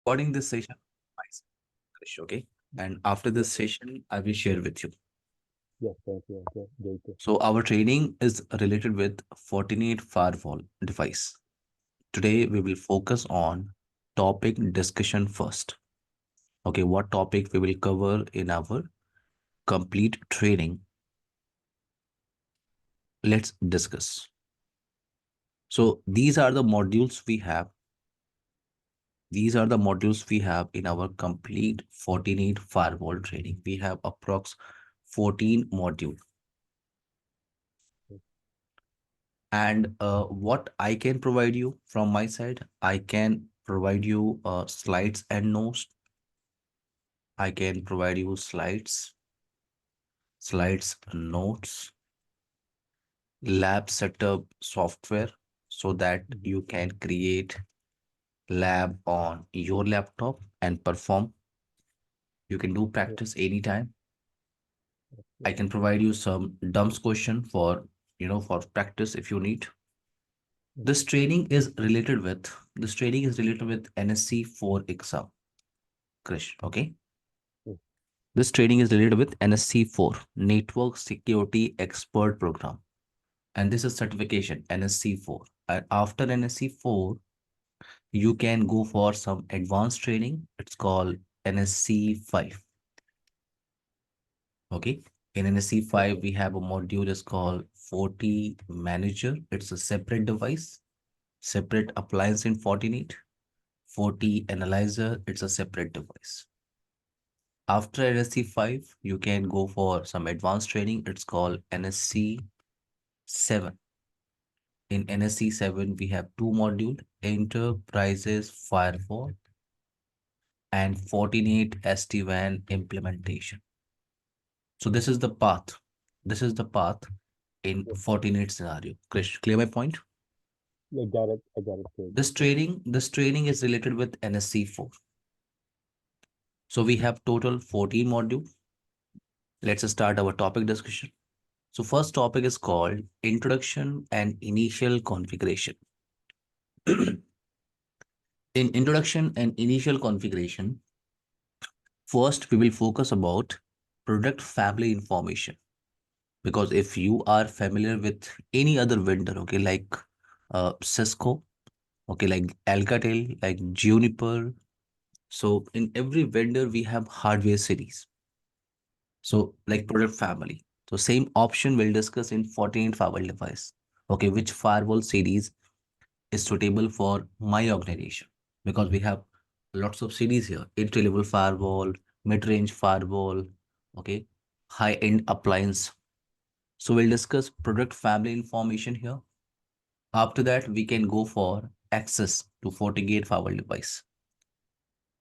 recording this session myself, Krish, okay? And after this session, I will share with you. Yes, thank you. Okay, great. So our training is related with Fortinet firewall device. Today we will focus on topic discussion first. Okay, what topic we will cover in our complete training? Let's discuss. So these are the modules we have. These are the modules we have in our complete Fortinet firewall training. We have approx 14 modules. And what I can provide you from my side, I can provide you slides and notes. I can provide you slides, notes, lab setup software so that you can create lab on your laptop and perform. You can do Yes, practice anytime. I yes, can provide you some dumb question for, for practice if you need. okay, This training is related with NSC4 exam, Krish. Okay. yes, This training is related with NSC4, Network Security Expert Program. And this is certification, NSC4. And after NSC4, you can go for some advanced training. It's called NSC5. Okay. In NSC5, okay, we have a module is called FortiManager. It's a separate device, separate appliance in Fortinet. FortiAnalyzer, it's a separate device. After NSC5, you can go for some advanced training. It's called NSC7. In NSC7, we have two modules, Enterprises Firewall and Fortinet SD-WAN implementation. So this is the path. This is the path in yes. Fortinet scenario. Krish, clear my point? I got it. I got it. Good. This training is related with NSC4. So we have total 14 modules. Let's start our topic discussion. So first topic is called Introduction and Initial Configuration. In introduction and initial configuration, first we will focus about product family information. Because if you are familiar with any other vendor, okay, like Cisco, okay, like Alcatel, like Juniper. So in every vendor, we have hardware series. So like product family. So same option we'll discuss in 14 firewall device. Okay, which firewall series is suitable for my organization because we have lots of series here: entry level firewall, mid-range firewall, okay, high-end appliance. So we'll discuss product family information here. After that, we can go for access to FortiGate firewall device.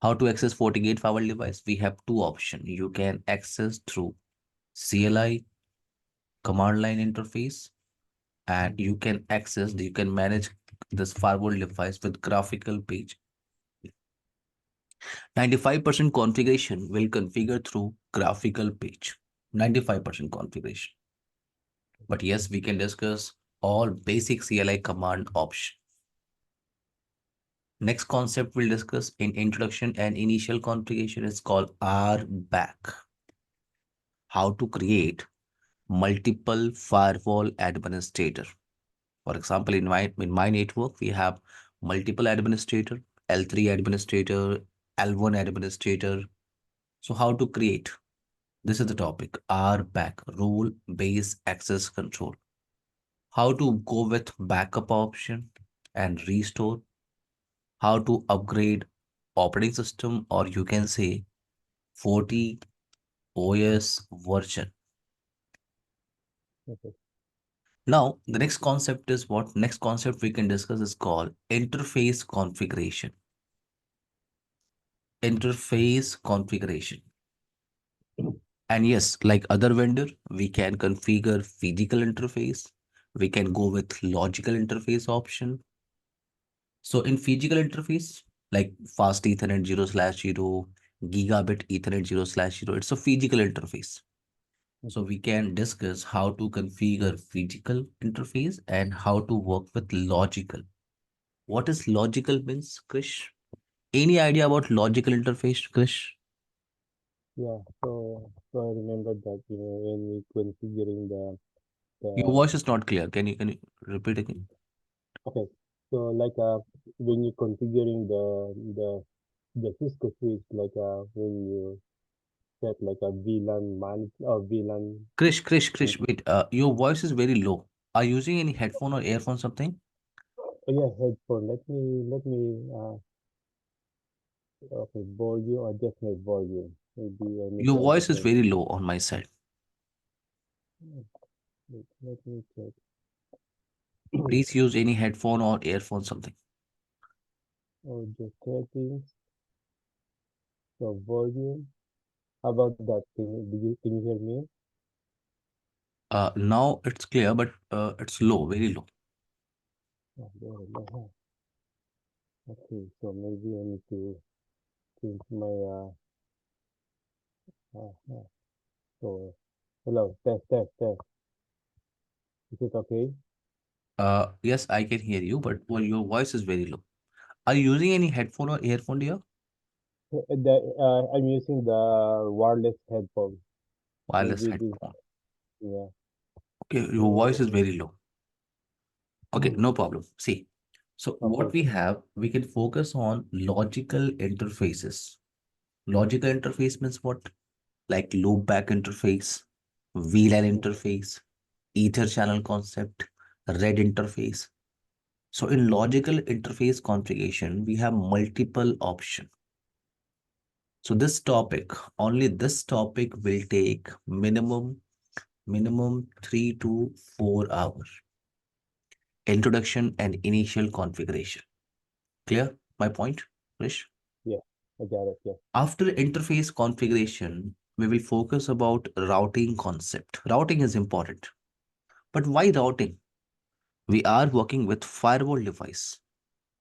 How to access FortiGate firewall device? We have two options. You can access through CLI, command line interface, and you can manage this firewall device with graphical page. 95% configuration will configure through graphical page. 95% configuration. But yes, we can discuss all basic CLI command option. Next concept we'll discuss in introduction and initial configuration is called RBAC. How to create multiple firewall administrator. For example, in my network, we have multiple administrator, L3 administrator, L1 administrator. So how to create? This is the topic, RBAC, role-based access control. How to go with backup option and restore. How to upgrade operating system, or you can say 40 OS version. Okay, Now, the next concept is what? Next concept we can discuss is called interface configuration. Interface configuration. And yes, like other vendor, we can configure physical interface. We can go with logical interface option. So in physical interface, like fast Ethernet 0/0, gigabit Ethernet 0/0, it's a physical interface. So okay, we can discuss how to configure physical interface and how to work with logical. What is logical means, Krish? Any idea about logical interface, Krish? Yeah. So I remember that when we configuring Your the voice is not clear. Can you repeat again? okay. So like when you configuring the Cisco switch, like when you set like a VLAN man or VLAN. Krish, wait. Your voice is very low. Are you using any headphone or earphone something? Oh yeah, headphone. Let me okay, volume, adjust my volume. Maybe I need Your to adjust voice is my very low on my side. wait, let me check. Please use any headphone or earphone something. Oh, just settings. So volume. How about that? Can you hear me? Now it's clear, but it's low, very low. Oh, there we go. Okay, so maybe I need to change my uh. So hello, test. Is it okay? Yes, I can hear you, but well, your voice is very low. Are you using any headphone or earphone, dear? I'm using the wireless headphone. Wireless Maybe this, headphone. yeah. Okay, your voice is So, very low. Okay, no problem. See, so what okay. we have, we can focus on logical interfaces. Logical interface means what? Like loopback interface, VLAN Mhm, interface, ether channel concept, red interface. So in logical interface configuration, we have multiple options. So this topic, only this topic will take minimum 3 to 4 hours. Introduction and initial configuration. Clear my point, Krish? yeah, I got it. Yeah. After interface configuration, we will focus about routing concept. Routing is important. But why routing? We are working with firewall device.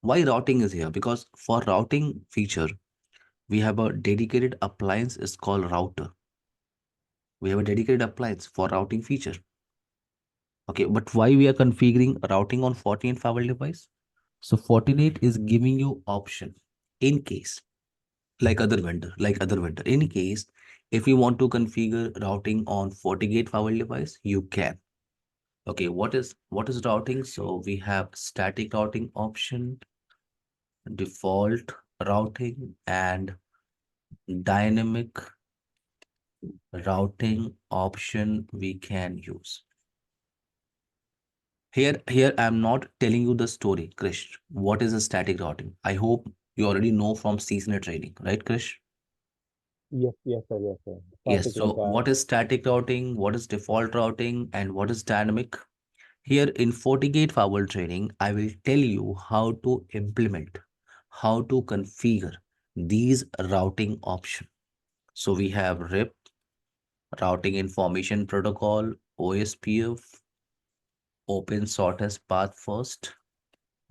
Why routing is here? Because for routing feature, we have a dedicated appliance is called router. We have a dedicated appliance for routing feature. Okay, but why we are configuring routing on Fortinet firewall device? So Fortinet is giving you option in case like other vendor. In case if you want to configure routing on FortiGate firewall device, you can. Okay, what is routing? So we have static routing option, default routing, and dynamic routing option we can use. Here I'm not telling you the story, Krish. What is a static routing? I hope you already know from CCNA training, right, Krish? Yes, sir. Yes. Static like So what is static routing? What is default routing? And what is dynamic? Here in FortiGate firewall training, I will tell you how to implement, how to configure these routing options. So we have RIP, routing information protocol, OSPF, open shortest path first,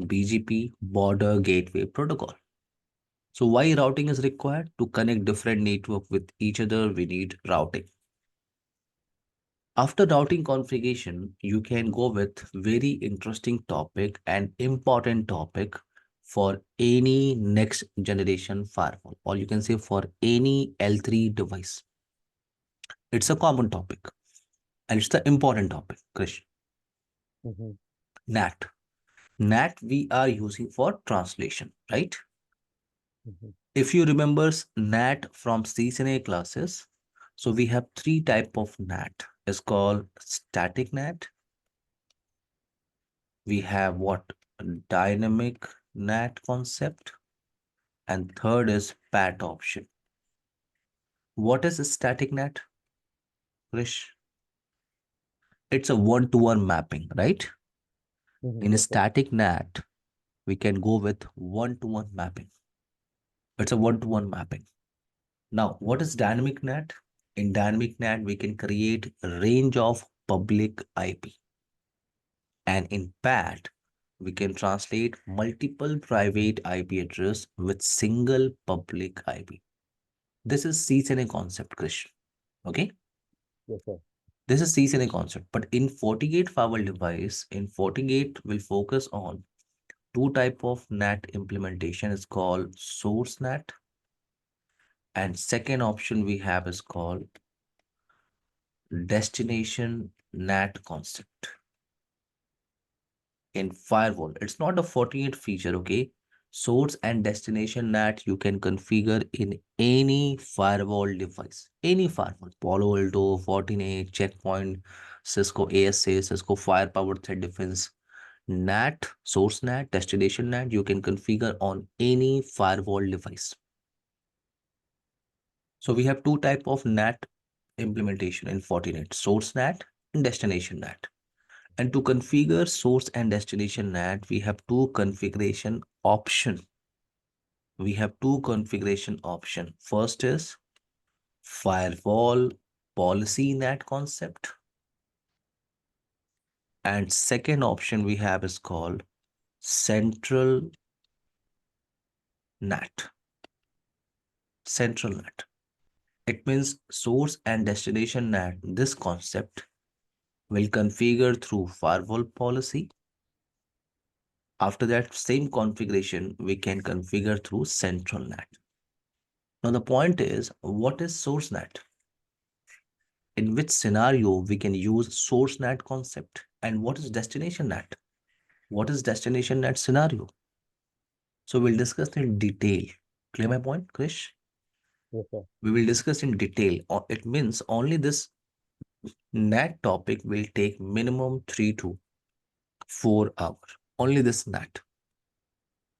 BGP, border gateway protocol. So why routing is required? To connect different network with each other, we need routing. After routing configuration, you can go with very interesting topic and important topic for any next generation firewall, or you can say for any L3 device. It's a common topic and it's the important topic, Krish. mm-hmm, NAT. NAT we are using for translation, right? mm-hmm, If you remember NAT from CCNA classes, so we have three type of NAT. It's called static NAT. We have what? Dynamic NAT concept. And third is PAT option. What is a static NAT, Krish? It's a one-to-one mapping, right? In a yes, sir. static NAT, we can go with one-to-one mapping. It's a one-to-one mapping. Now, what is dynamic NAT? In dynamic NAT, we can create a range of public IP. And in PAT, we can translate multiple private IP address with single public IP. This is CCNA concept, Krish. Okay. Yes, sir. This is CCNA concept. But in FortiGate firewall device, in FortiGate, we'll focus on Two type of NAT implementation is called source NAT, and second option we have is called destination NAT concept. In firewall, it's not a Fortinet feature, okay? Source and destination NAT you can configure in any firewall device, any firewall, Palo Alto, Fortinet, Checkpoint, Cisco ASA, Cisco Firepower Threat Defense. NAT, source NAT, destination NAT, you can configure on any firewall device. So we have two type of NAT implementation in Fortinet, source NAT and destination NAT. And to configure source and destination NAT, we have two configuration option. We have two configuration option. First is firewall policy NAT concept. And second option we have is called central NAT. Central NAT. It means source and destination NAT. This concept will configure through firewall policy. After that same configuration, we can configure through central NAT. Now the point is, what is source NAT? In which scenario we can use source NAT concept, and what is destination NAT? What is destination NAT scenario? So we'll discuss in detail. Clear my point, Krish? Yes, sir. We will discuss in detail. It means only this NAT topic will take minimum 3 to 4 hours. Only this NAT.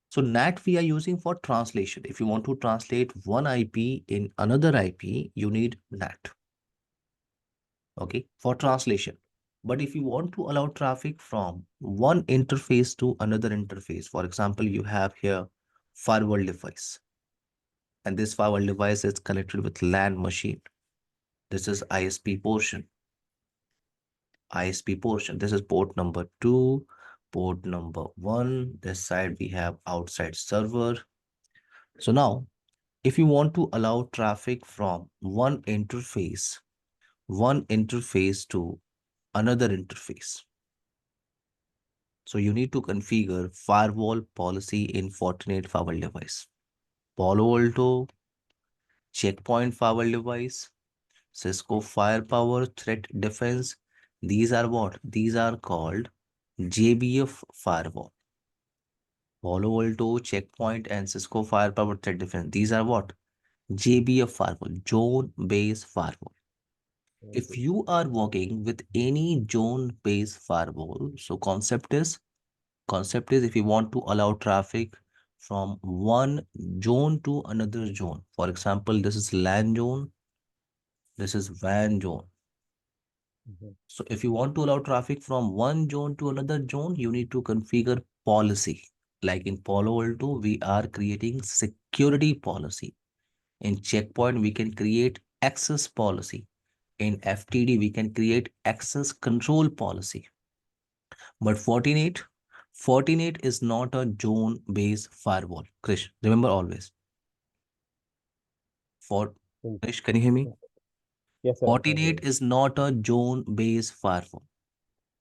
So NAT we are using for translation. If you want to translate one IP in another IP, you need NAT. Okay, for translation. But if you want to allow traffic from one interface to another interface, for example, you have here firewall device, and this firewall device is connected with LAN machine. This is ISP portion. ISP portion. This is port number 2, port number 1. This side we have outside server. So now, if you want to allow traffic from one interface to another interface, so you need to configure firewall policy in Fortinet firewall device. Palo Alto, Checkpoint firewall device, Cisco Firepower Threat Defense. These are what? These are called JBF firewall. Palo Alto, Checkpoint, and Cisco Firepower Threat Defense. These are what? JBF firewall, zone-based firewall. If Okay. you are working with any zone-based firewall, so concept is if you want to allow traffic from one zone to another zone. For example, this is LAN zone, this is WAN zone. So if you want to allow traffic from one zone to another zone, you need to configure policy. Like in Palo Alto, we are creating security policy. In Checkpoint, we can create access policy. In FTD, we can create access control policy. But Fortinet is not a zone-based firewall. Krish, remember always. Mm. Krish, can you hear me? Yes, sir, I can hear Fortinet you. is not a zone-based firewall.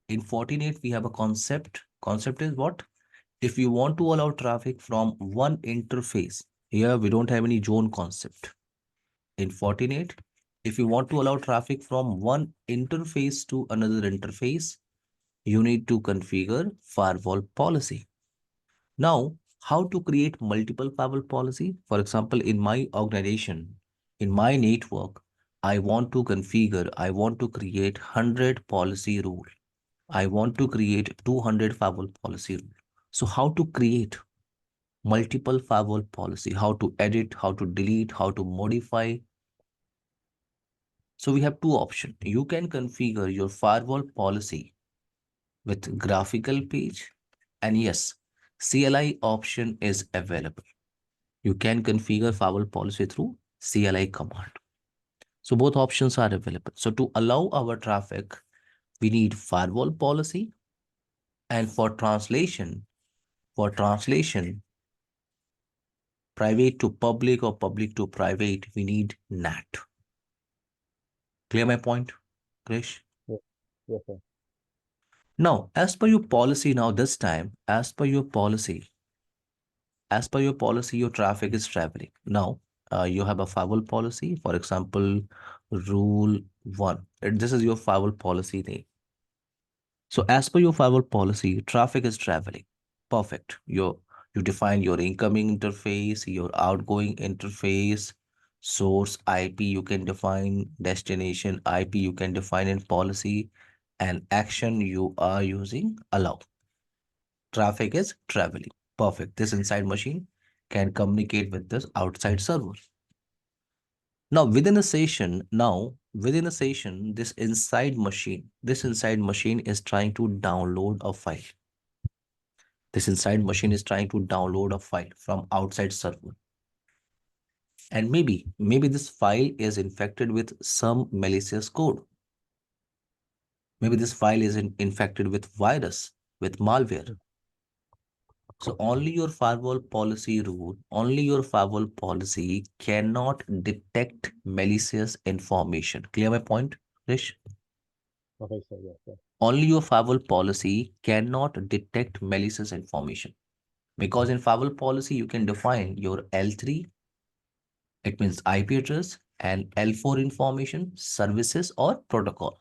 In Fortinet, we have a concept. Concept is what? If you want to allow traffic from one interface, here we don't have any zone concept. In Fortinet, if you want to allow traffic from one interface to another interface, you need to configure firewall policy. Now, how to create multiple firewall policy? For example, in my organization, in my network, I want to create 100 policy rule. I want to create 200 firewall policy rule. So how to create multiple firewall policy, how to edit, how to delete, how to modify. So we have two options. You can configure your firewall policy with graphical page, and yes, CLI option is available. You can configure firewall policy through CLI command. So both options are available. So to allow our traffic, we need firewall policy, and for translation, private to public or public to private, we need NAT. Clear my point, Krish? Yes, yes, sir. Now, as per your policy, now this time, your traffic is traveling. Now, you have a firewall policy, for example, rule 1. This is your firewall policy name. So as per your firewall policy, traffic is traveling. Perfect. You define your incoming interface, your outgoing interface, source IP you can define, destination IP you can define in policy, and action you are using allow. Traffic is traveling. Perfect. This inside machine can communicate with this outside server. Within a session, this inside machine is trying to download a file. This inside machine is trying to download a file from outside server. And maybe this file is infected with some malicious code. Maybe this file is infected with virus, with malware. So only your firewall policy cannot detect malicious information. Clear my point, Rish? Okay, sir. Yes, sir. Only your firewall policy cannot detect malicious information. Because in firewall policy, you can define your L3, it means IP address, and L4 information, services or protocol.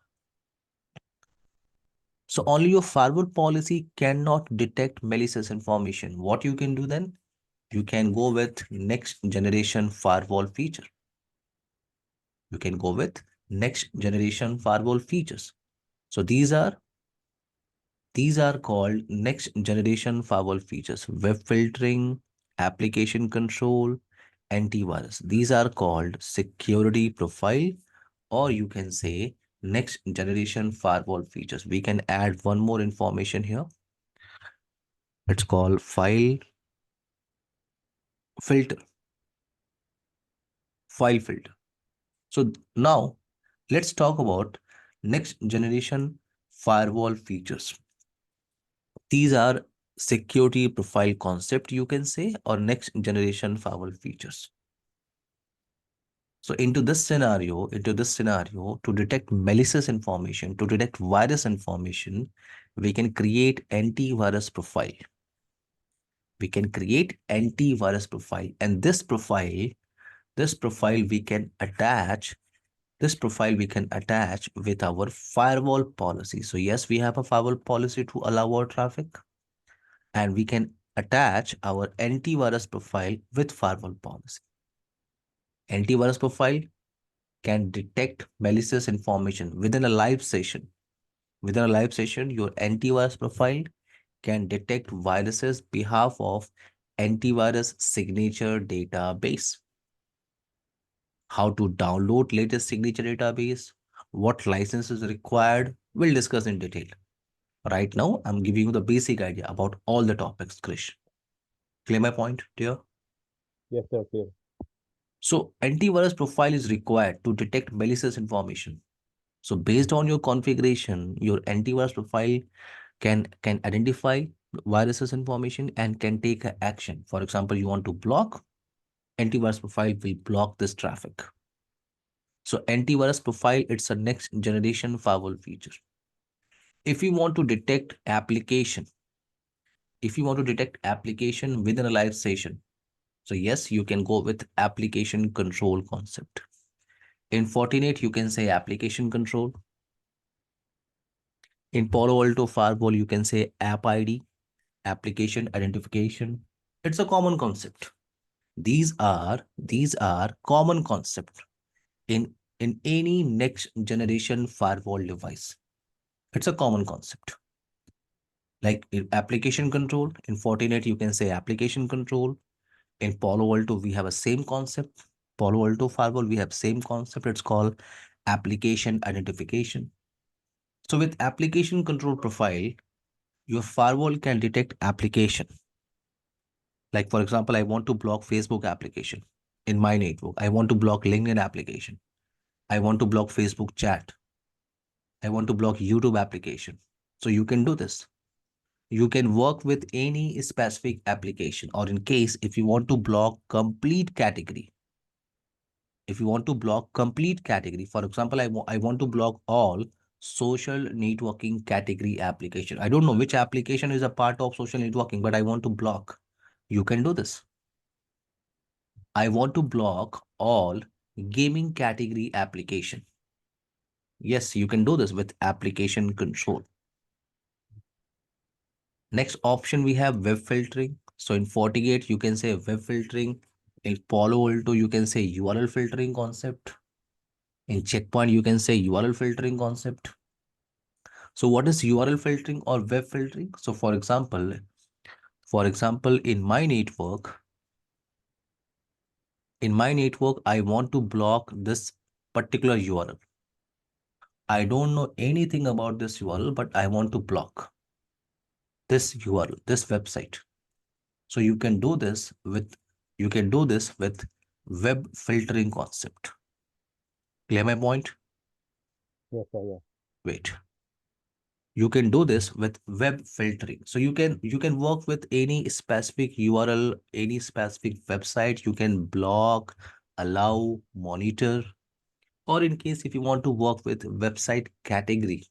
So only your firewall policy cannot detect malicious information. What you can do then? You can go with next generation firewall feature. You can go with next generation firewall features. So these are called next generation firewall features: web filtering, application control, antivirus. These are called security profile, or you can say next generation firewall features. We can add one more information here. It's called filter, file filter. So now let's talk about next generation firewall features. These are security profile concept, you can say, or next generation firewall features. So into this scenario, to detect malicious information, to detect virus information, we can create antivirus profile. We can create antivirus profile, and this profile we can attach. This profile we can attach with our firewall policy. So yes, we have a firewall policy to allow our traffic, and we can attach our antivirus profile with firewall policy. Antivirus profile can detect malicious information within a live session. Within a live session, your antivirus profile can detect viruses behalf of antivirus signature database. How to download latest signature database, what license is required, we'll discuss in detail. Right now, I'm giving you the basic idea about all the topics, Krish. Clear my point, dear? Yes, sir. Clear. So antivirus profile is required to detect malicious information. So based on your configuration, your antivirus profile can identify viruses information and can take action. For example, you want to block, antivirus profile will block this traffic. So antivirus profile, it's a next generation firewall feature. If you want to detect application, within a live session, so yes, you can go with application control concept. In Fortinet, you can say application control. In Palo Alto Firewall, you can say app ID, application identification. It's a common concept. These are common concept in any next generation firewall device. It's a common concept. Like in application control, in Fortinet, you can say application control. In Palo Alto, we have a same concept. Palo Alto Firewall, we have same concept. It's called application identification. So with application control profile, your firewall can detect application. Like for example, I want to block Facebook application in my network. I want to block LinkedIn application. I want to block Facebook chat. I want to block YouTube application. So you can do this. You can work with any specific application, or in case if you want to block complete category. For example, I want to block all, social networking category application. I don't know which application is a part of social networking, but I want to block. You can do this. I want to block all gaming category application. Yes, you can do this with application control. Next option we have web filtering. So in FortiGate, you can say web filtering. In Palo Alto, you can say URL filtering concept. In Checkpoint, you can say URL filtering concept. So what is URL filtering or web filtering? So for example, in my network, I want to block this particular URL. I don't know anything about this URL, but I want to block this URL, this website. So you can do this with web filtering concept. Clear my point? Yes, sir. Yeah. Wait. You can do this with web filtering. So you can work with any specific URL, any specific website. You can block, allow, monitor, or in case if you want to work with website category,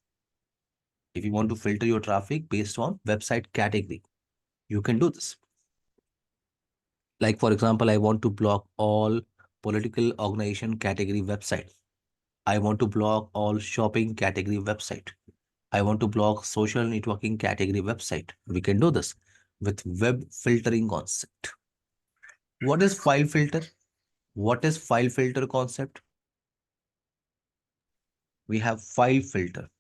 if you want to filter your traffic based on website category, you can do this. Like for example, I want to block all political organization category website. I want to block all shopping category website. I want to block social networking category website. We can do this with web filtering concept. What is file filter? What is file filter concept? We have file filter.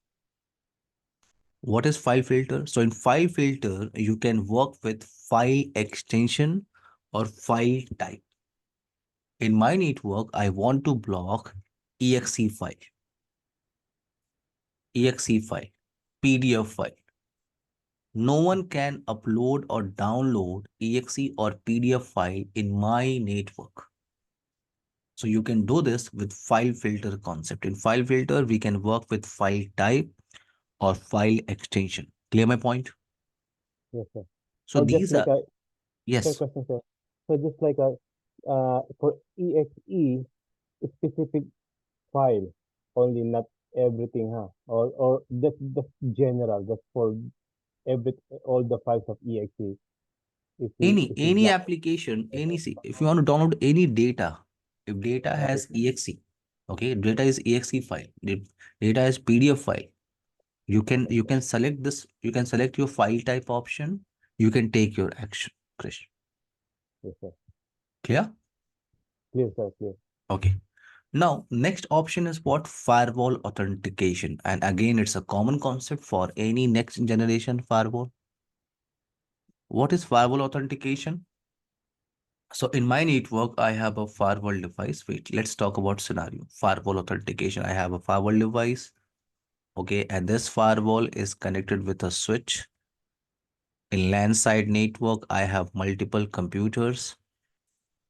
What is file filter? So in file filter, you can work with file extension or file type. In my network, I want to block exe file, PDF file. No one can upload or download exe or PDF file in my network. So you can do this with file filter concept. In file filter, we can work with file type or file extension. Clear my point? Yes, sir. So So just these like are, a fair yes, question, sir. So just like a for exe specific file only, not everything, huh? Or just general, just for every all the files of exe. If we any block. application, if you want to download any data, if data Okay, has exe, okay, data is exe file, data is PDF file, you can yes, you sir. can select this, you can select your file type option, you can take your action, Krish. Yes, sir. Clear? Clear, sir. Clear. Okay. Now, next option is what? Firewall authentication. And again, it's a common concept for any next generation firewall. What is firewall authentication? So in my network, I have a firewall device. Wait, let's talk about scenario. Firewall authentication. I have a firewall device. Okay, and this firewall is connected with a switch. In LAN side network, I have multiple computers.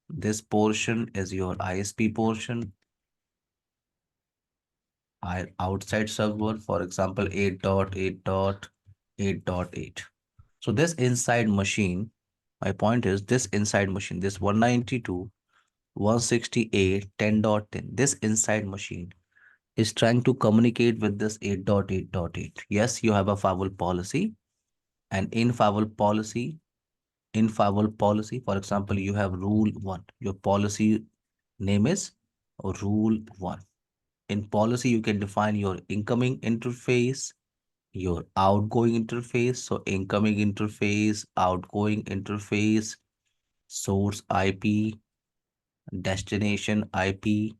This portion is your ISP portion. Outside server, for example, 8.8.8.8. So this inside machine, my point is this inside machine, this 192.168.10.10, this inside machine is trying to communicate with this 8.8.8. Yes, you have a firewall policy, and in firewall policy, for example, you have rule 1. Your policy name is rule 1. In policy, you can define your incoming interface, your outgoing interface. So incoming interface, outgoing interface, source IP, destination IP,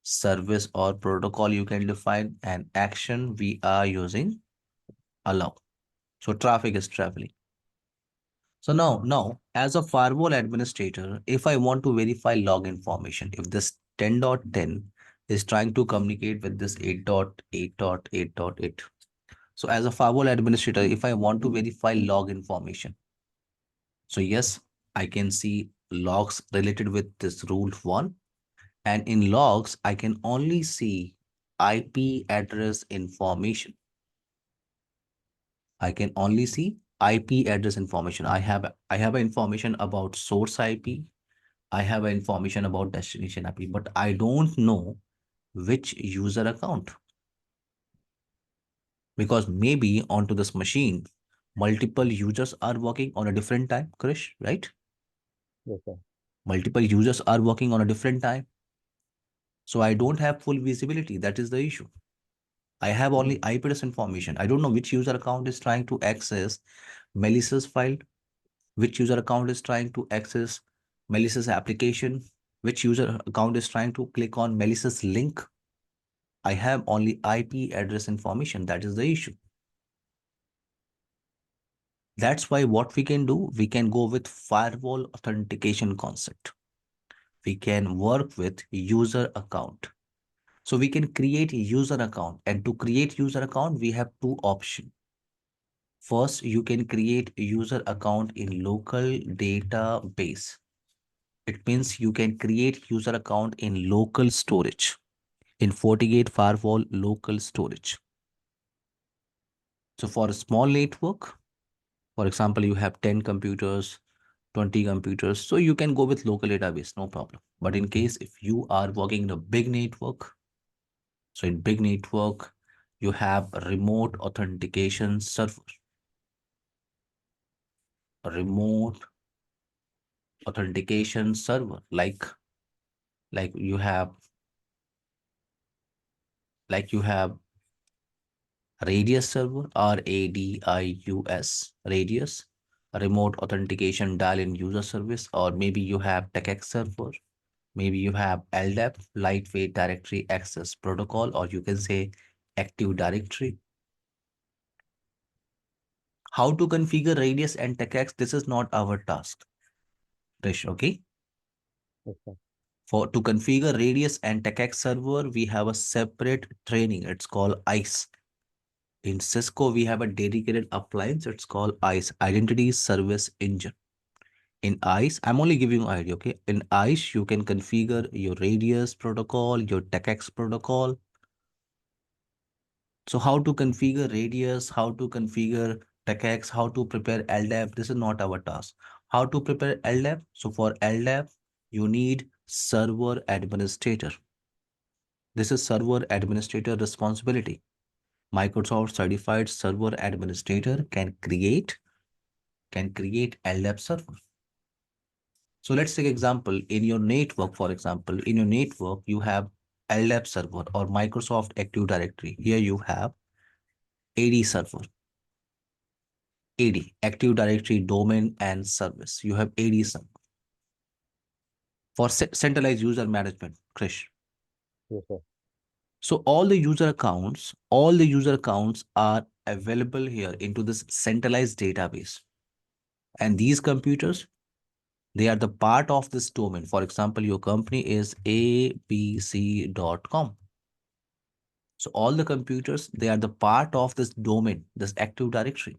service or protocol you can define, and action we are using allow. So traffic is traveling. So now, as a firewall administrator, if I want to verify log information, if this 10.10 is trying to communicate with this 8.8.8.8. So as a firewall administrator, if I want to verify log information, so yes, I can see logs related with this rule 1. And in logs, I can only see IP address information. I can only see IP address information. I have information about source IP. I have information about destination IP, but I don't know which user account. because maybe onto this machine, multiple users are working on a different time, Krish, right? Yes, sir. Multiple users are working on a different time. So I don't have full visibility. That is the issue. I have only IP address information. I don't know which user account is trying to access malicious file, which user account is trying to access malicious application, which user account is trying to click on malicious link. I have only IP address information. That is the issue. That's why what we can do, we can go with firewall authentication concept. We can work with user account. So we can create a user account, and to create user account, we have two options. First, you can create a user account in local database. It means you can create user account in local storage, in FortiGate firewall local storage. So for a small network, for example, you have 10 computers, 20 computers, so you can go with local database, no problem. But in case if you are working in a big network, so in big network, you have a remote authentication server, a remote authentication server, like you have like you have Radius server, RADIUS, Radius, remote authentication dial-in user service, or maybe you have TechX server, maybe you have LDAP, lightweight directory access protocol, or you can say Active Directory. How to configure Radius and TechX? This is not our task, Rish, okay? Yes, sir. For to configure Radius and TechX server, we have a separate training. It's called ICE. In Cisco, we have a dedicated appliance. It's called ICE, Identity Service Engine. In ICE, I'm only giving you an idea, okay? In ICE, you can configure your Radius protocol, your TechX protocol. So how to configure Radius, how to configure TechX, how to prepare LDAP, this is not our task. How to prepare LDAP? So for LDAP, you need server administrator. This is server administrator responsibility. Microsoft certified server administrator can create LDAP server. So let's take example in your network, for example, in your network, you have LDAP server or Microsoft Active Directory. Here you have AD server, AD, Active Directory Domain and Service. You have AD server for centralized user management, Krish. Yes, sir. So all the user accounts are available here into this centralized database. And these computers, they are the part of this domain. For example, your company is abc.com. So all the computers, they are the part of this domain, this Active Directory.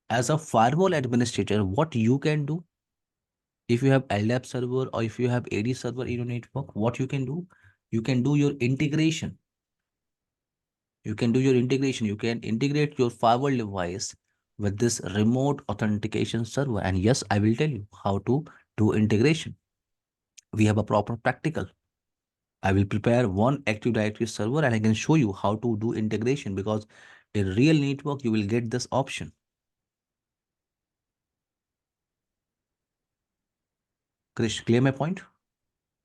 As a firewall administrator, what you can do, if you have LDAP server or if you have AD server in your network, what you can do, you can do your integration. You can do your integration. You can integrate your firewall device with this remote authentication server. And yes, I will tell you how to do integration. We have a proper practical. I will prepare one Active Directory server and I can show you how to do integration, because in real network, you will get this option. Krish, clear my point?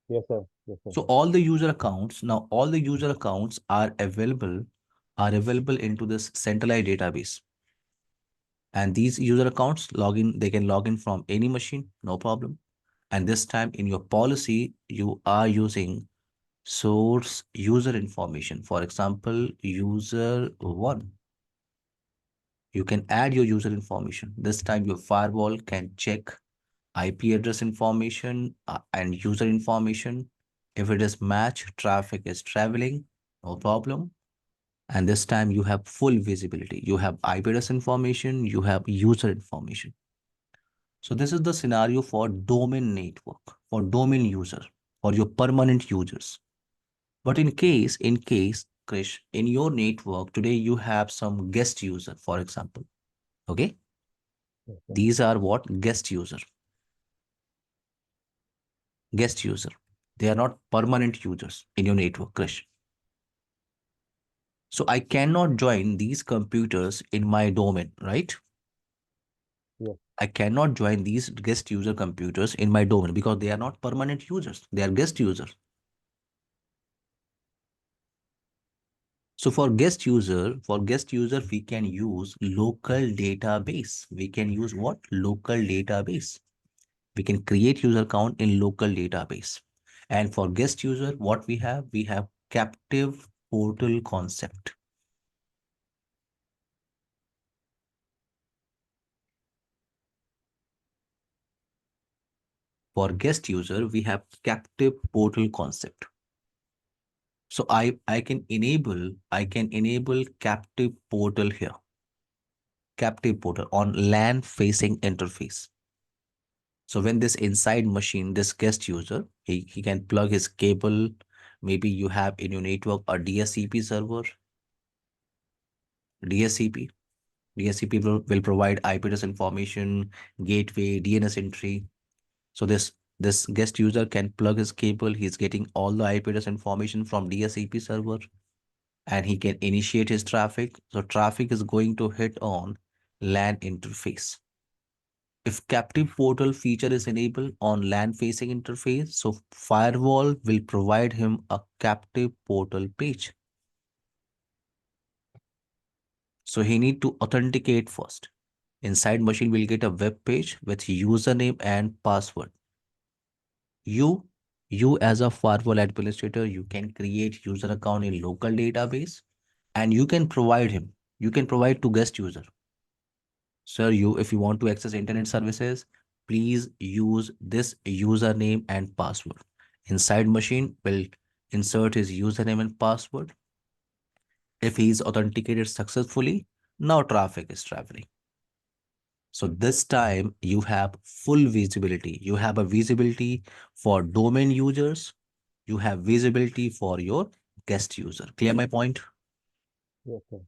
Yes, sir. Yes, sir. So all the user accounts, now all the user accounts are available into this centralized database. And these user accounts they can log in from any machine, no problem. And this time in your policy, you are using source user information. For example, user one. You can add your user information. This time your firewall can check IP address information and user information. If it is match, traffic is traveling, no problem. And this time you have full visibility. You have IP address information, you have user information. So this is the scenario for domain network, for domain user, for your permanent users. But in case, Krish, in your network today, you have some guest user, for example. Okay. Yes, sir. These are what? Guest user. Guest user. They are not permanent users in your network, Krish. So I cannot join these computers in my domain, right? Yes. I cannot join these guest user computers in my domain because they are not permanent users. They are guest users. So for guest user, we can use local database. We can use what? Local database. We can create user account in local database. And for guest user, what we have? We have captive portal concept. For guest user, we have captive portal concept. So I can enable captive portal here. Captive portal on LAN facing interface. So when this inside machine, this guest user, he can plug his cable. Maybe you have in your network a DSCP server, DSCP. DSCP will provide IP address information, gateway, DNS entry. So this guest user can plug his cable. He's getting all the IP address information from DSCP server, and he can initiate his traffic. So traffic is going to hit on LAN interface. If captive portal feature is enabled on LAN facing interface, so firewall will provide him a captive portal page. So he need to authenticate first. Inside machine will get a web page with username and password. You, you as a firewall administrator, you can create user account in local database and you can provide to guest user. Sir, if you want to access internet services, please use this username and password. Inside machine will insert his username and password. If he is authenticated successfully, now traffic is traveling. So this time you have full visibility. You have a visibility for domain users. You have visibility for your guest user. Clear my point? Yes, sir.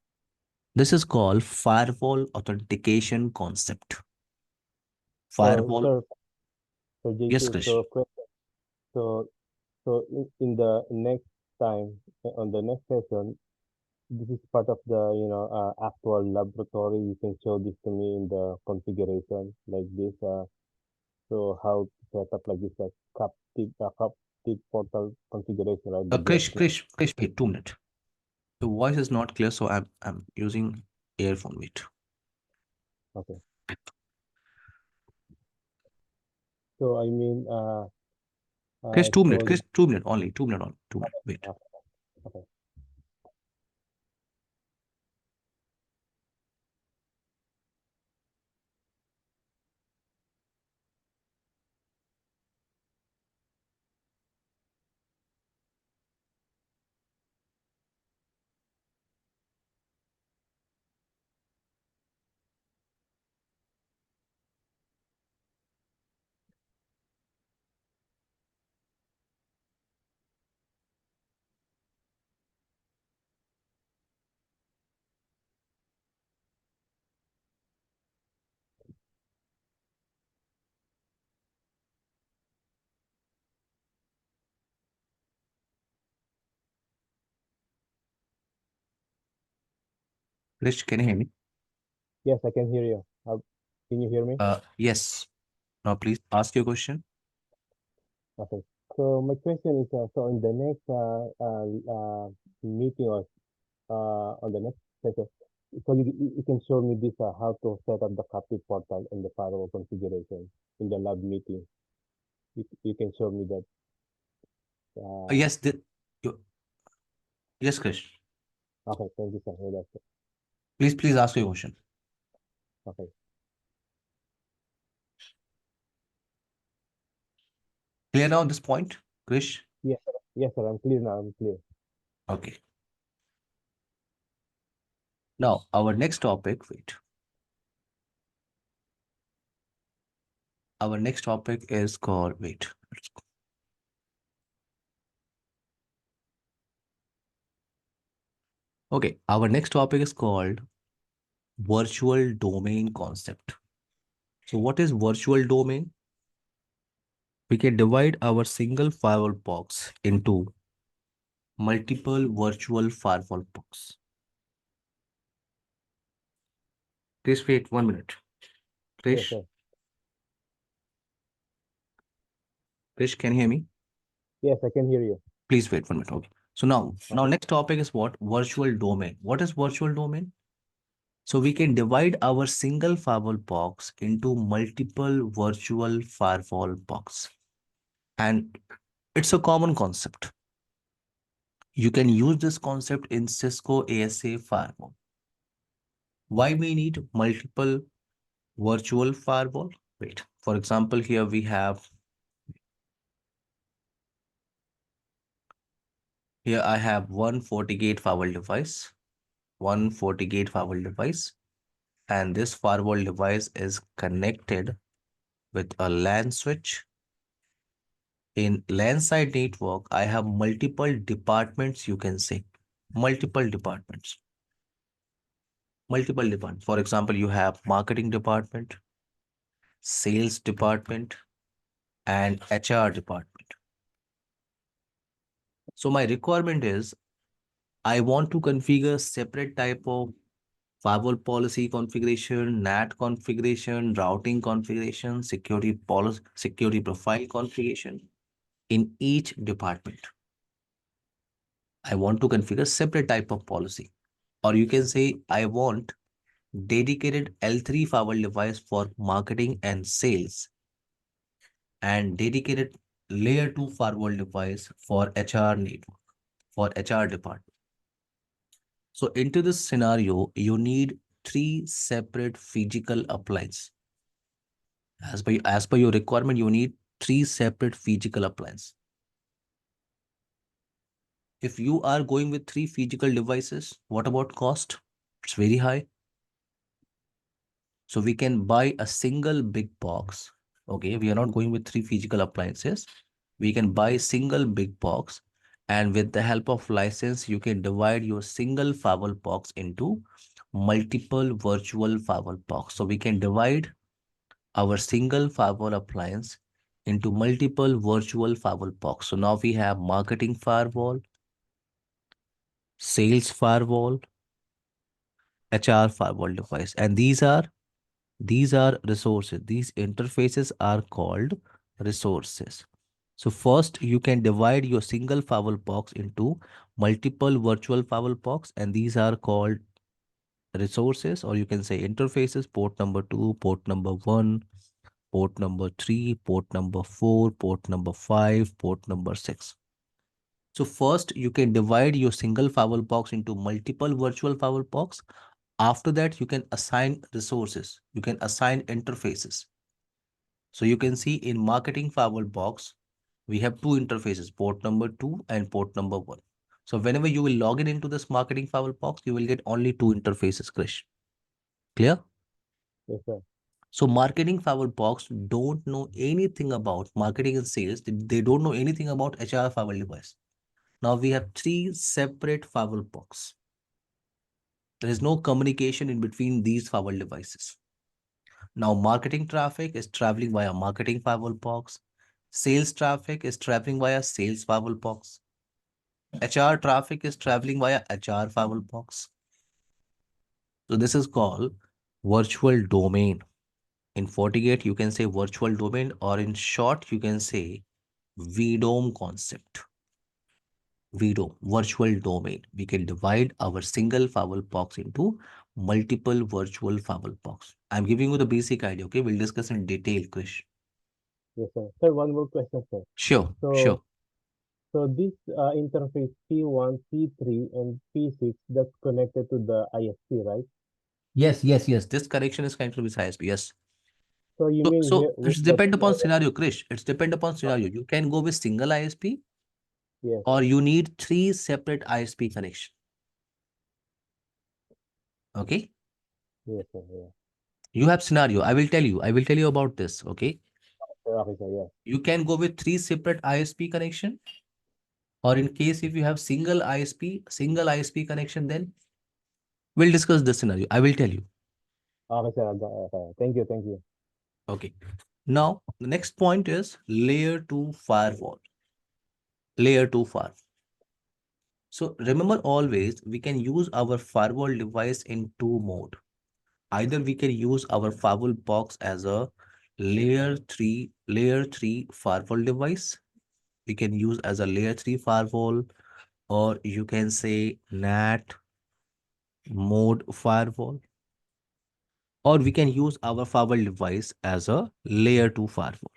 This is called firewall authentication concept. So, Firewall. sir, so Yes, JC, Krish. so, so in the next time, on the next session, this is part of the, actual laboratory. You can show this to me in the configuration like this. So how to set up like this, captive portal configuration, right? The guest. Krish, wait 2 minutes. The voice is not clear, so I'm using earphone. Wait. Okay. So I mean, Krish, I 2 minutes. told. Krish, 2 minutes only. 2 minutes only. 2 minutes. Wait. Okay. Okay. Krish, can you hear me? Yes, I can hear you. Can you hear me? Yes. Now please ask your question. Okay. So my question is, so in the next meeting or on the next session, so you can show me this how to set up the captive portal and the firewall configuration in the lab meeting. You can show me that. Uh, Yes, you, yes, Krish. okay. Thank you, sir. Yeah, that's it. Please ask your question. Okay. Clear now this point, Krish? Yes, sir. Yes, sir. I'm clear now. I'm clear. Okay. Now our next topic, wait. Our next topic is called, wait. Okay, our next topic is called virtual domain concept. So what is virtual domain? We can divide our single firewall box into multiple virtual firewall box. Please wait 1 minute. Yes, Krish, sir. Krish, can you hear me? Yes, I can hear you. Please wait 1 minute. Okay. So now next topic is what? Virtual domain. What is virtual domain? So we can divide our single firewall box into multiple virtual firewall box. And it's a common concept. You can use this concept in Cisco ASA firewall. Why we need multiple virtual firewall? Wait, for example, here we have, here I have one FortiGate firewall device, and this firewall device is connected with a LAN switch. In LAN side network, I have multiple departments, you can say, multiple departments. For example, you have marketing department, sales department, and HR department. So my requirement is I want to configure separate type of firewall policy configuration, NAT configuration, routing configuration, security policy, security profile configuration in each department. I want to configure separate type of policy. Or you can say I want dedicated L3 firewall device for marketing and sales and dedicated layer 2 firewall device for HR network, for HR department. So into this scenario, you need three separate physical appliances. As per your requirement, you need three separate physical appliances. If you are going with three physical devices, what about cost? It's very high. So we can buy a single big box. Okay, we are not going with three physical appliances. We can buy single big box, and with the help of license, you can divide your single firewall box into multiple virtual firewall box. So we can divide our single firewall appliance into multiple virtual firewall box. So now we have marketing firewall, sales firewall, HR firewall device, and these are resources. These interfaces are called resources. So first, you can divide your single firewall box into multiple virtual firewall box, and these are called resources, or you can say interfaces. Port number 2, port number 1, port number 3, port number 4, port number 5, port number 6. So first, you can divide your single firewall box into multiple virtual firewall box. After that, you can assign resources. You can assign interfaces. So you can see in marketing firewall box, we have two interfaces, port number 2 and port number 1. So whenever you will log in into this marketing firewall box, you will get only two interfaces, Krish. Clear? Yes, sir. So marketing firewall box don't know anything about marketing and sales. They don't know anything about HR firewall device. Now we have three separate firewall box. There is no communication in between these firewall devices. Now marketing traffic is traveling via marketing firewall box. Sales traffic is traveling via sales firewall box. HR traffic is traveling via HR firewall box. So this is called virtual domain. In FortiGate, you can say virtual domain, or in short, you can say VDOM concept. VDOM, virtual domain. We can divide our single firewall box into multiple virtual firewall box. I'm giving you the basic idea, okay? We'll discuss in detail, Krish. Yes, sir. Sir, one more question, sir. Sure, So, sure. so this interface P1, P3, and P6 that's connected to the ISP, right? Yes, yes, yes. This connection is connected with ISP. Yes. So you So, mean here so with it's the depend upon P1 and scenario, Krish. It's depend upon scenario. You can go with single ISP, yes, or you need three separate ISP connection. Okay. yes, sir, yeah. You have scenario. I will tell you. I will tell you about this. Okay. Okay, sir, yeah. You can go with three separate ISP connection, or in case if you have single ISP connection, then we'll discuss this scenario. I will tell you. Okay, sir. Okay. Thank you, thank you. Okay. Now, the next point is layer 2 firewall. Layer 2 firewall. So remember always, we can use our firewall device in two mode. Either we can use our firewall box as a layer 3 firewall device. We can use as a layer 3 firewall, or you can say NAT mode firewall, or we can use our firewall device as a layer 2 firewall.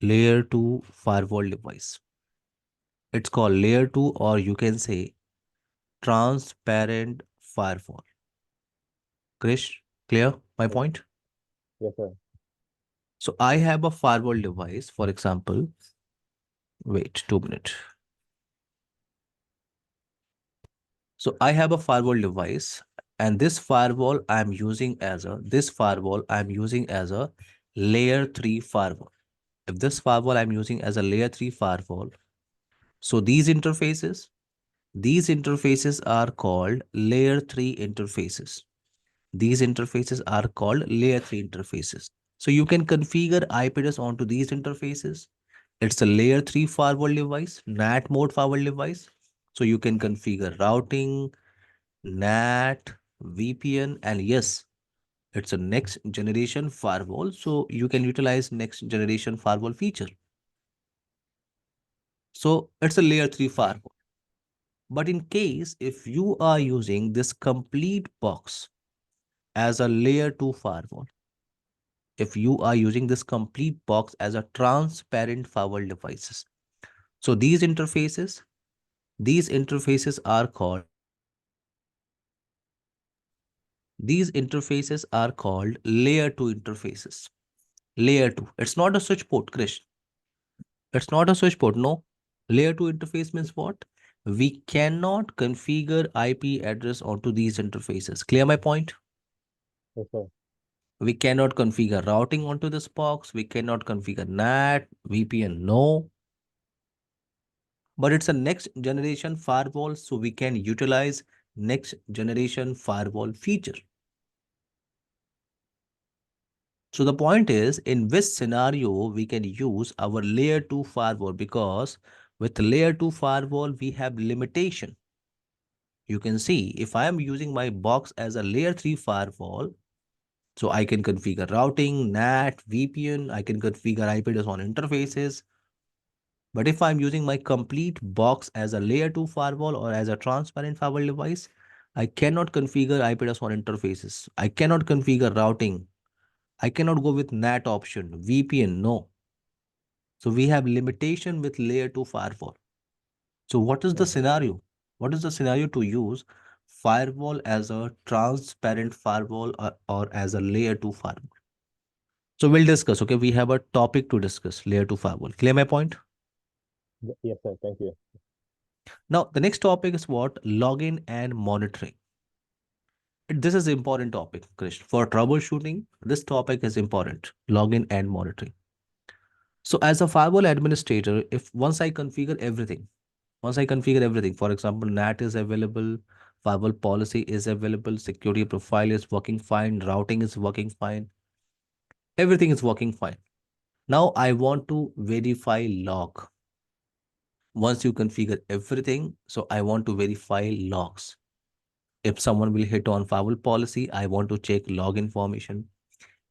Layer 2 firewall device. It's called layer 2, or you can say transparent firewall. Krish, clear my Yes, point? yes, sir. So I have a firewall device, for example, wait 2 minutes. So I have a firewall device, and this firewall I'm using as a layer 3 firewall. If this firewall I'm using as a layer 3 firewall, so these interfaces are called layer 3 interfaces. These interfaces are called layer 3 interfaces. So you can configure IP address onto these interfaces. It's a layer 3 firewall device, NAT mode firewall device. So you can configure routing, NAT, VPN, and yes, it's a next generation firewall. So you can utilize next generation firewall feature. So it's a layer 3 firewall. But in case if you are using this complete box as a layer 2 firewall, if you are using this complete box as a transparent firewall devices, so these interfaces are called layer 2 interfaces. Layer 2. It's not a switch port, Krish. It's not a switch port. No. Layer 2 interface means what? We cannot configure IP address onto these interfaces. Clear my point? Yes, sir. We cannot configure routing onto this box. We cannot configure NAT, VPN. No. But it's a next generation firewall, so we can utilize next generation firewall feature. So the point is, in this scenario, we can use our layer 2 firewall, because with layer 2 firewall, we have limitation. You can see if I am using my box as a layer 3 firewall, so I can configure routing, NAT, VPN, I can configure IP address on interfaces. But if I'm using my complete box as a layer 2 firewall or as a transparent firewall device, I cannot configure IP address on interfaces. I cannot configure routing. I cannot go with NAT option, VPN, no. So we have limitation with layer 2 firewall. So what is the Mm-hmm. scenario? What is the scenario to use firewall as a transparent firewall, or as a layer 2 firewall? So we'll discuss, okay? We have a topic to discuss, layer 2 firewall. Clear my point? Yes, sir. Thank you. Now, the next topic is what? Login and monitoring. This is important topic, Krish. For troubleshooting, this topic is important, login and monitoring. So as a firewall administrator, if once I configure everything, for example, NAT is available, firewall policy is available, security profile is working fine, routing is working fine, everything is working fine. Now I want to verify log. Once you configure everything, so I want to verify logs. If someone will hit on firewall policy, I want to check log information.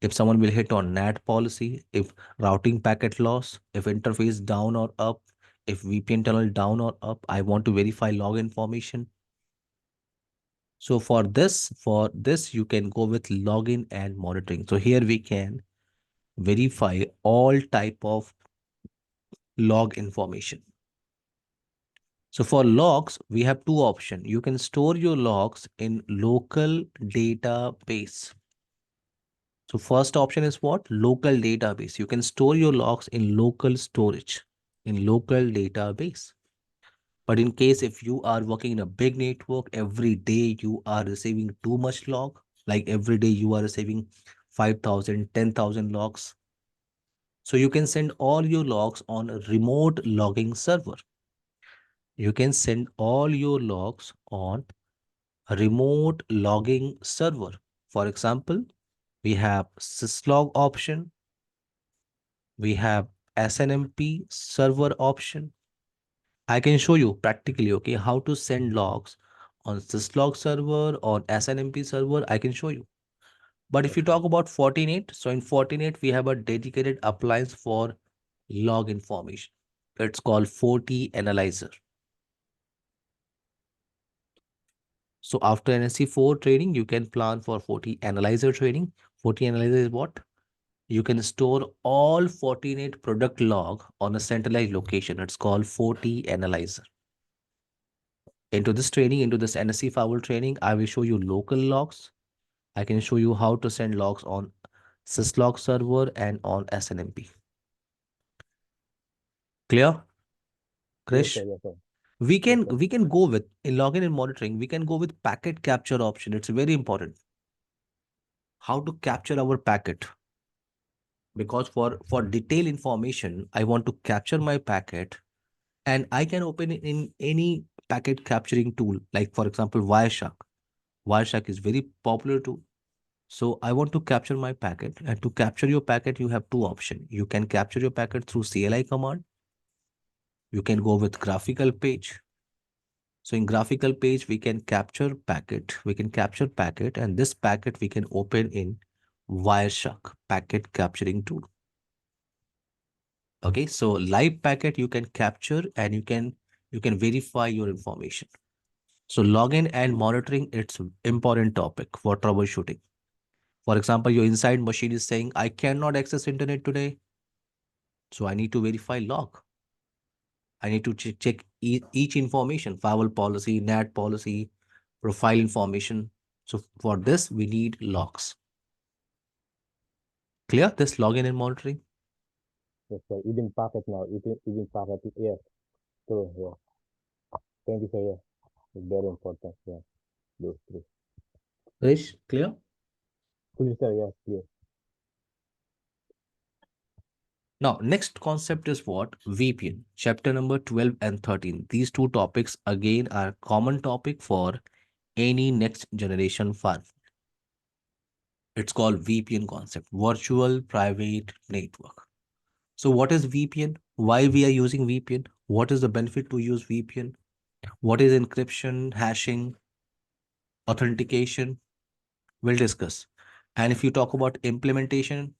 If someone will hit on NAT policy, if routing packet loss, if interface down or up, if VPN tunnel down or up, I want to verify log information. So for this, you can go with login and monitoring. So here we can verify all type of log information. So for logs, we have two options. You can store your logs in local database. So first option is what? Local database. You can store your logs in local storage, in local database. But in case if you are working in a big network, every day you are receiving too much log, like every day you are receiving 5,000, 10,000 logs. So you can send all your logs on a remote logging server. You can send all your logs on a remote logging server. For example, we have syslog option, we have SNMP server option. I can show you practically, okay, how to send logs on syslog server or SNMP server. I can show you. But if you Okay. talk about Fortinet, so in Fortinet, we have a dedicated appliance for log information. It's called FortiAnalyzer. So after NSE4 training, you can plan for FortiAnalyzer training. FortiAnalyzer is what? You can store all Fortinet product log on a centralized location. It's called FortiAnalyzer. Into this training, into this NSE Firewall training, I will show you local logs. I can show you how to send logs on syslog server and on SNMP. Clear, Yes, Krish? sir. Yes, sir. We Yes, can sir. we can go with in login and monitoring. We can go with packet capture option. It's very important. How to capture our packet, because for detailed information, I want to capture my packet and I can open it in any packet capturing tool. Like for example, Wireshark. Wireshark is very popular tool. So I want to capture my packet, and to capture your packet, you have two options. You can capture your packet through CLI command. You can go with graphical page. So in graphical page, we can capture packet. We can capture packet, and this packet we can open in Wireshark packet capturing tool. Okay, so live packet you can capture and you can verify your information. So login and monitoring, it's important topic for troubleshooting. For example, your inside machine is saying, I cannot access internet today. So I need to verify log. I need to check each information, firewall policy, NAT policy, profile information. So for this, we need logs. Clear this login and monitoring? Yes, sir. Even packet now. Even packet. Yes. True. Yeah. Thank you, sir. Yeah. It's very important. Yeah. Those three. Rish, clear? Please, sir. Yes. Yes. Now, next concept is what? VPN. Chapter number 12 and 13. These two topics again are common topic for any next generation firewall. It's called VPN concept, virtual private network. So what is VPN? Why we are using VPN? What is the benefit to use VPN? What is encryption, hashing, authentication? We'll discuss. And if you talk about implementation,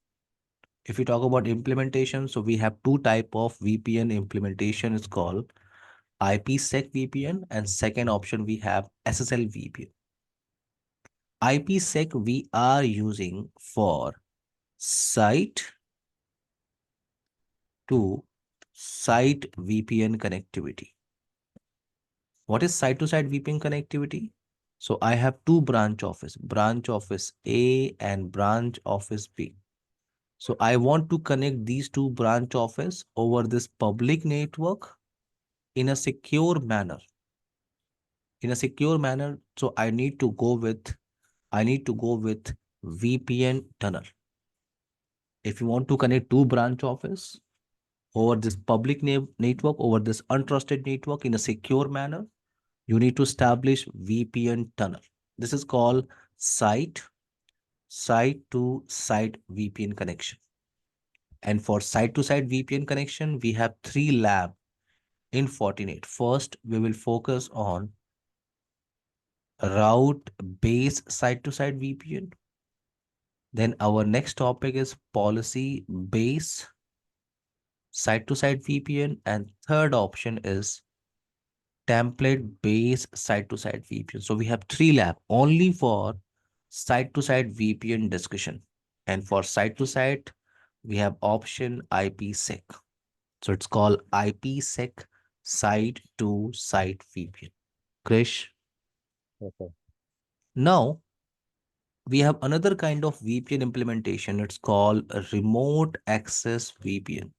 so we have two type of VPN implementation. It's called IPsec VPN, and second option we have SSL VPN. IPsec we are using for site to site VPN connectivity. What is site to site VPN connectivity? So I have two branch office A and branch office B. So I want to connect these two branch office over this public network in a secure manner. So I need to go with VPN tunnel. If you want to connect two branch office over this public network, over this untrusted network in a secure manner, you need to establish VPN tunnel. This is called site to site VPN connection. And for site to site VPN connection, we have three lab in Fortinet. First, we will focus on route based site to site VPN. Then our next topic is policy based site to site VPN. And third option is template based site to site VPN. So we have three lab only for site to site VPN discussion. And for site to site, we have option IPsec. So it's called IPsec site to site VPN. Krish. Yes, sir. Now we have another kind of VPN implementation. It's called a remote access VPN.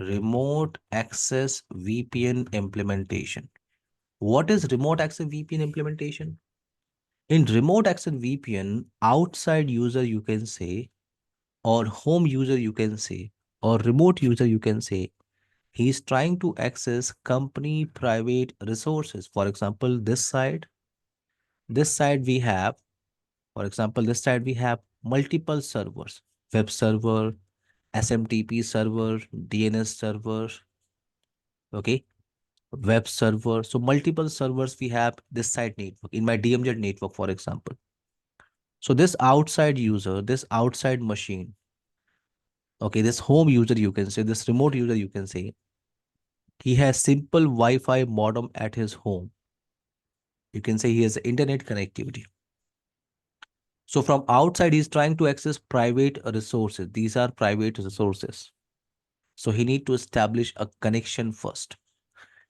Remote access VPN implementation. What is remote access VPN implementation? In remote access VPN, outside user you can say, or home user you can say, or remote user you can say, he is trying to access company private resources. For example, this side we have, for example, this side we have multiple servers, web server, SMTP server, DNS server, okay, web server. So multiple servers we have this side network in my DMZ network, for example. So this outside user, this outside machine, okay, this home user, you can say, this remote user, you can say, he has simple Wi-Fi modem at his home. You can say he has internet connectivity. So from outside, he's trying to access private resources. These are private resources. So he need to establish a connection first.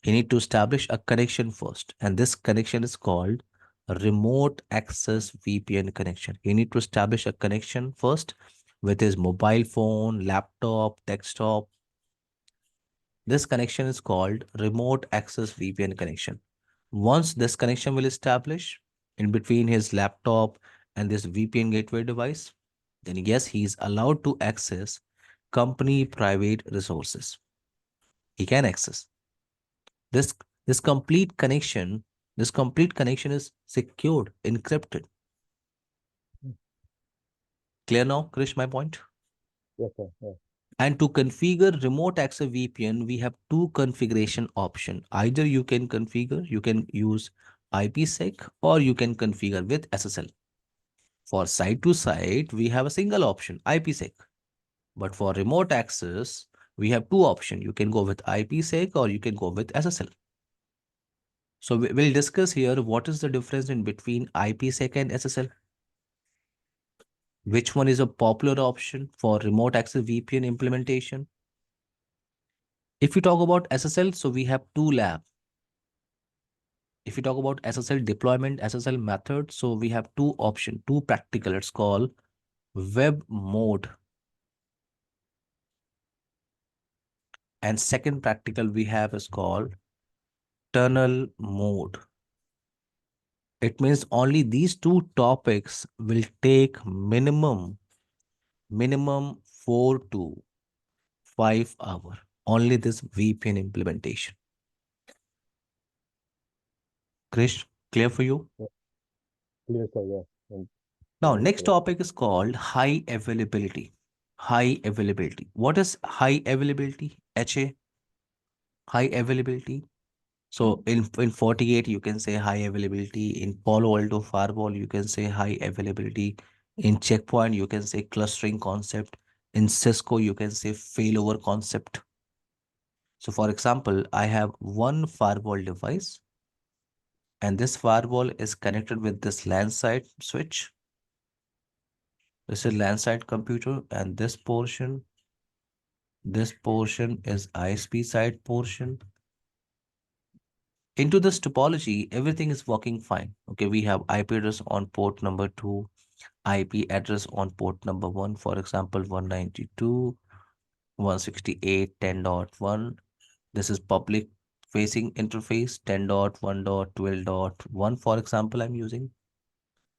He need to establish a connection first. And this connection is called a remote access VPN connection. He need to establish a connection first with his mobile phone, laptop, desktop. This connection is called remote access VPN connection. Once this connection will establish in between his laptop and this VPN gateway device, then yes, he is allowed to access company private resources. He can access this this complete connection. This complete connection is secured, encrypted. Clear now, Krish, my point? Yes, sir. Yes. And to configure remote access VPN, we have two configuration option. Either you can use IPsec or you can configure with SSL. For site to site, we have a single option, IPsec. But for remote access, we have two options. You can go with IPsec or you can go with SSL. So we'll discuss here what is the difference in between IPsec and SSL. Which one is a popular option for remote access VPN implementation? If we talk about SSL, so we have two labs. If we talk about SSL deployment, SSL method, so we have two options, two practical. It's called web mode. And second practical we have is called tunnel mode. It means only these two topics will take minimum 4 to 5 hours. Only this VPN implementation. Krish, clear for you? Yes. Clear, sir. Yes. And Now, very next clear. topic is called high availability. High availability. What is high availability? HA, high availability. So in 48, you can say high availability. In Palo Alto Firewall, you can say high availability. In Checkpoint, you can say clustering concept. In Cisco, you can say failover concept. So for example, I have one firewall device and this firewall is connected with this LAN side switch. This is LAN side computer and this portion is ISP side portion. Into this topology, everything is working fine. Okay, we have IP address on port number 2, IP address on port number 1, for example, 192.168.10.1. This is public facing interface 10.1.12.1, for example, I'm using.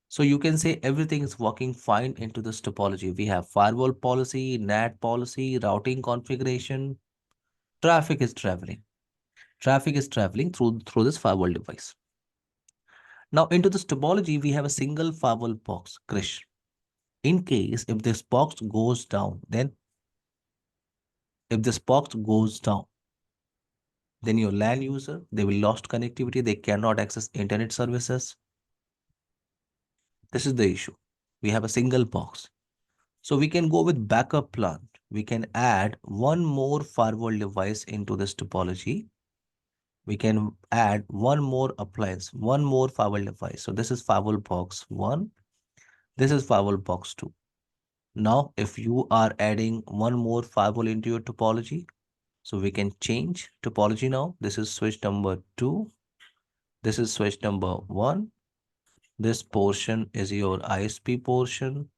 So you can say everything is working fine into this topology. We have firewall policy, NAT policy, routing configuration. Traffic is traveling. Traffic is traveling through this firewall device. Now into this topology, we have a single firewall box, Krish. In case if this box goes down, then your LAN user, they will lost connectivity. They cannot access internet services. This is the issue. We have a single box. So we can go with backup plan. We can add one more firewall device into this topology. We can add one more appliance, one more firewall device. So this is firewall box 1. This is firewall box 2. Now, if you are adding one more firewall into your topology, so we can change topology now. This is switch number 2. This is switch number 1. This portion is your ISP portion.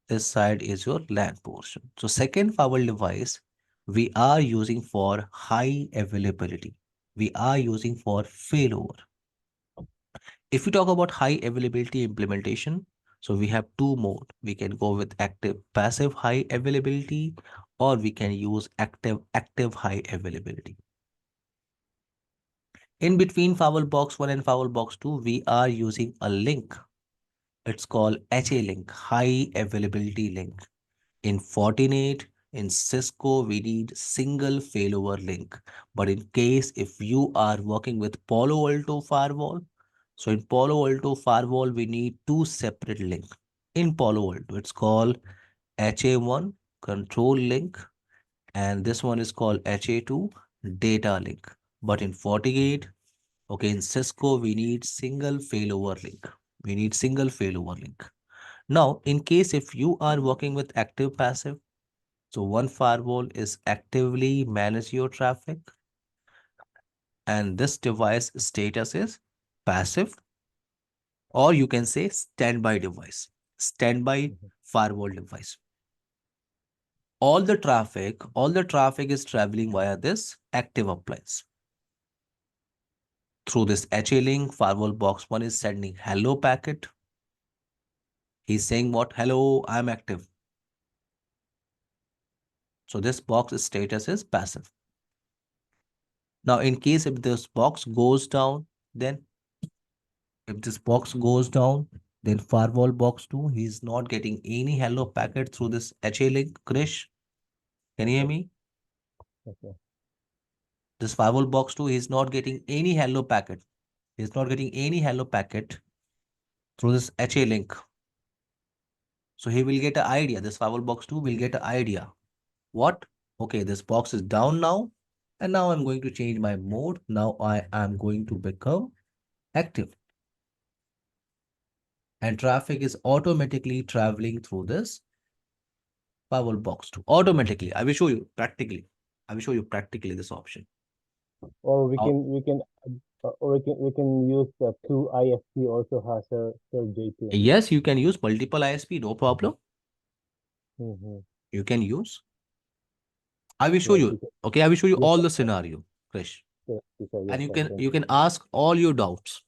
This side is your LAN portion. So second firewall device, we are using for high availability. We are using for failover. If we talk about high availability implementation, so we have two mode. We can go with active passive high availability, or we can use active high availability. In between firewall box 1 and firewall box 2, we are using a link. It's called HA link, high availability link. In Fortinet, in Cisco, we need single failover link. But in case if you are working with Palo Alto firewall, So in Palo Alto firewall, we need two separate links. In Palo Alto, it's called HA1 control link, and this one is called HA2 data link. But in FortiGate, okay, in Cisco, we need single failover link. We need single failover link. Now, in case if you are working with active passive, so one firewall is actively manage your traffic, and this device status is passive, or you can say standby device, standby Mhm. firewall device. All the traffic is traveling via this active appliance. Through this HA link, firewall box 1 is sending hello packet. He's saying what? Hello, I'm active. So this box status is passive. Now, in case if this box goes down, then if this box goes down, then firewall box 2, he's not getting any hello packet through this HA link. Krish, can you hear Okay. me? Okay. This firewall box 2, he's not getting any hello packet. He's not getting any hello packet through this HA link. So he will get an idea. This firewall box 2 will get an idea. What? Okay, this box is down now. And now I'm going to change my mode. Now I am going to become active. And traffic is automatically traveling through this firewall box 2. Automatically. I will show you practically. I will show you practically this option. Or we Now, can we can or we can use the two ISP also has a J2. yes, you can use multiple ISP, no problem. Mm-hmm. You can use. I will show Yes, you. we can. Okay, I will show you Yes, all sir. the scenario, Krish. Yes, sir. And Yes, you sir. can Thank you you. can ask all your doubts.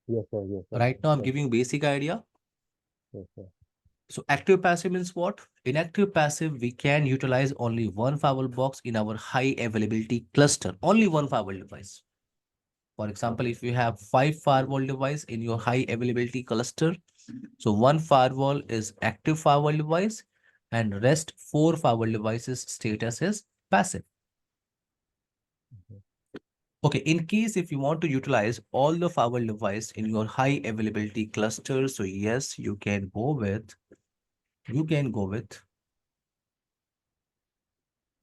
Yes, sir. Yes, sir. Right now, I'm Thank you. giving basic idea. Yes, sir. So active passive means what? In active passive, we can utilize only one firewall box in our high availability cluster. Only one firewall device. For example, if you have 5 firewall device in your high availability cluster, so one firewall is active firewall device and rest 4 firewall devices status is passive. Mhm. Okay, in case if you want to utilize all the firewall device in your high availability cluster, so yes, you can go with,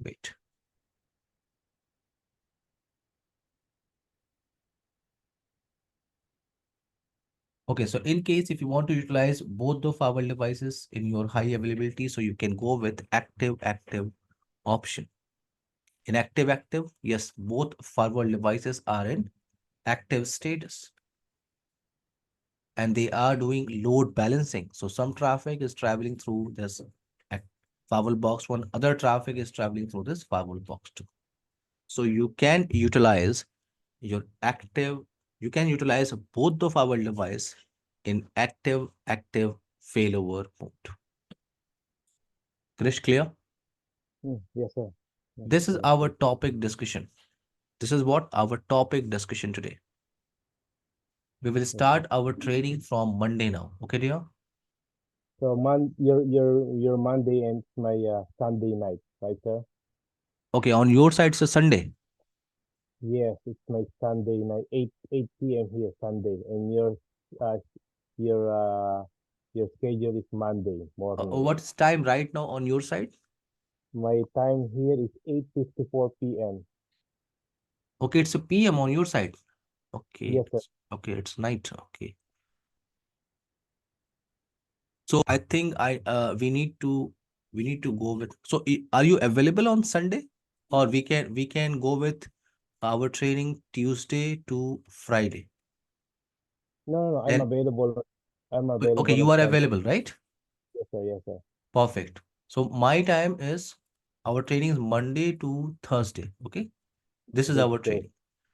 wait. Okay, so in case if you want to utilize both the firewall devices in your high availability, so you can go with active option. In active, yes, both firewall devices are in active status and they are doing load balancing. So some traffic is traveling through this firewall box 1, other traffic is traveling through this firewall box 2. So you can utilize your active, you can utilize both the firewall device in active failover mode. Krish, clear? Yes, sir. Yes, This is yes, our yes. topic discussion. This is what our topic discussion today. We will Yes, sir. start our training from Monday now. Okay, dear? So your Monday and my Sunday night, right, sir? Okay, on your side, it's a Sunday. Yes, it's my Sunday night, 8 p.m. here, Sunday, and uh your uh your schedule is Monday morning. What is time right now on your side? My time here is 8:54 p.m. Okay, it's a PM on your side. Okay, Yes, sir. okay, it's night. Okay. So I think we need to go with. So are you available on Sunday, or we can go with our training Tuesday to Friday? No, no, no. Then I'm okay, available you on are Sunday. available, right? Yes, sir. Yes, sir. Perfect. So my time is our training is Monday to Thursday. Okay, this is Yes, our sir. training,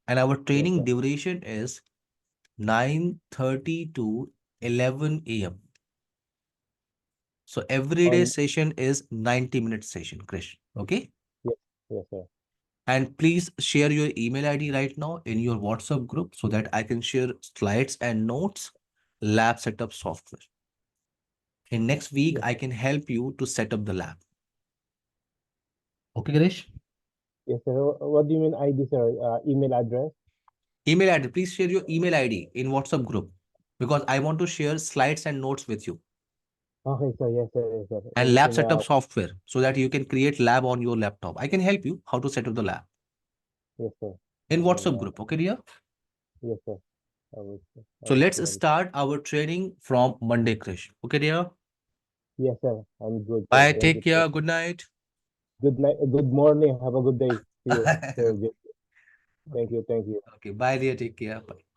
and our Yes, training sir. duration is 9:30 to 11 a.m. So every day On session is 90-minute session, Krish. Okay. Yes, yes, sir. And please share your email ID right now in your WhatsApp group so that I can share slides and notes, lab setup software. In next week, Yes, I sir. can help you to set up the lab. Okay, Girish? Yes, sir. What do you mean ID, sir? Email address? Email ID. Please share your email ID in WhatsApp group because I want to share slides and notes with you. Okay, sir. Yes, sir. Yes, sir. And lab setup software so that you can create lab on your laptop. I can help you how to set up the lab yes, sir. in WhatsApp Uh, group. Okay, dear? yes, sir. I will, sir. I So will let's share it. start our training from Monday, Krish. Okay, dear? Yes, sir. I'm good, sir. Bye. Thank you, Take sir. care. Good night. Good night. Good morning. Have a good day to you, sir. Thank you. Thank you. Okay. Bye, dear. Take care. Bye.